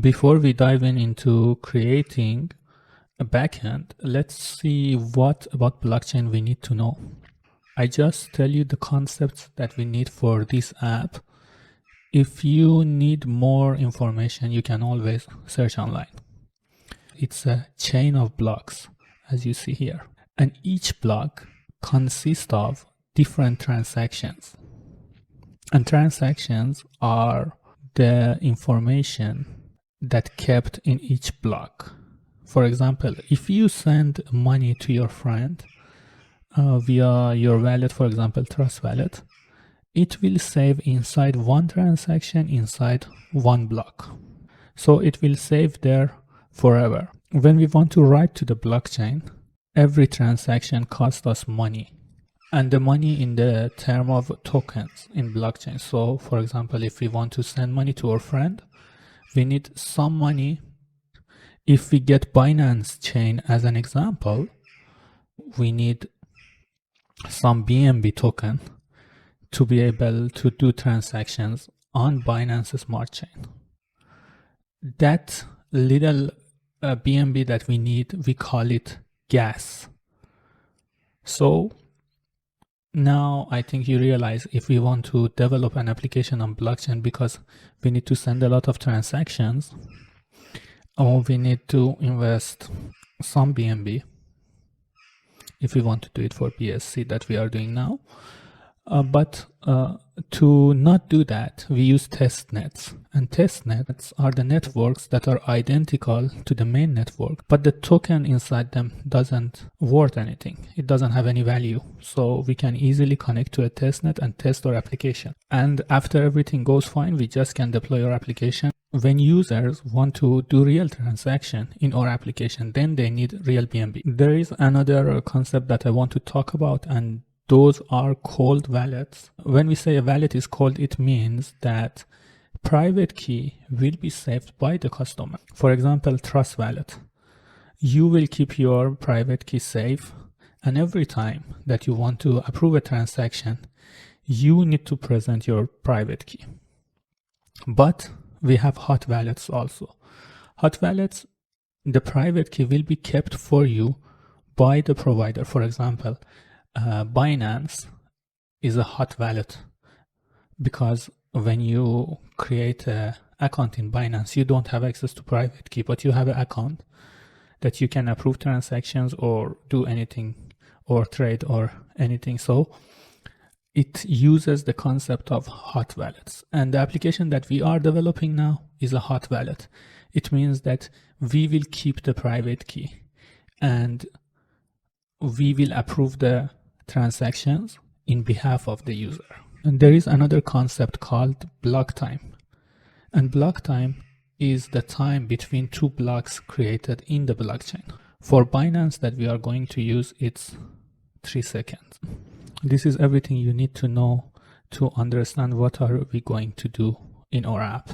Before we dive into creating a backend, let's see what about blockchain we need to know. I just tell you the concepts that we need for this app. If you need more information, you can always search online. It's a chain of blocks, as you see here. And each block consists of different transactions. And transactions are the information that kept in each block. For example, if you send money to your friend via your wallet, for example, Trust Wallet, it will save inside one transaction inside one block. So it will save there forever. When we want to write to the blockchain, every transaction costs us money. And the money in the term of tokens in blockchain. So for example, if we want to send money to our friend, we need some money. If we get Binance chain as an example, we need some BNB token to be able to do transactions on Binance Smart Chain. That little BNB that we need, we call it gas. So now I think you realize if we want to develop an application on blockchain, because we need to send a lot of transactions, or we need to invest some BNB if we want to do it for BSC that we are doing now. But to not do that, we use test nets. And test nets are the networks that are identical to the main network, but the token inside them doesn't worth anything. It doesn't have any value. So we can easily connect to a test net and test our application. And after everything goes fine, we just can deploy our application. When users want to do real transaction in our application, then they need real BNB. There is another concept that I want to talk about, and those are cold wallets. When we say a wallet is cold, it means that private key will be saved by the customer. For example, Trust Wallet. You will keep your private key safe, and every time that you want to approve a transaction, you need to present your private key. But we have hot wallets also. Hot wallets, the private key will be kept for you by the provider. For example, Binance is a hot wallet because when you create an account in Binance, you don't have access to private key, but you have an account that you can approve transactions or do anything or trade or anything. So it uses the concept of hot wallets. And the application that we are developing now is a hot wallet. It means that we will keep the private key and we will approve the transactions in behalf of the user. And there is another concept called block time. And block time is the time between two blocks created in the blockchain. For Binance that we are going to use, it's 3 seconds. This is everything you need to know to understand what are we going to do in our app.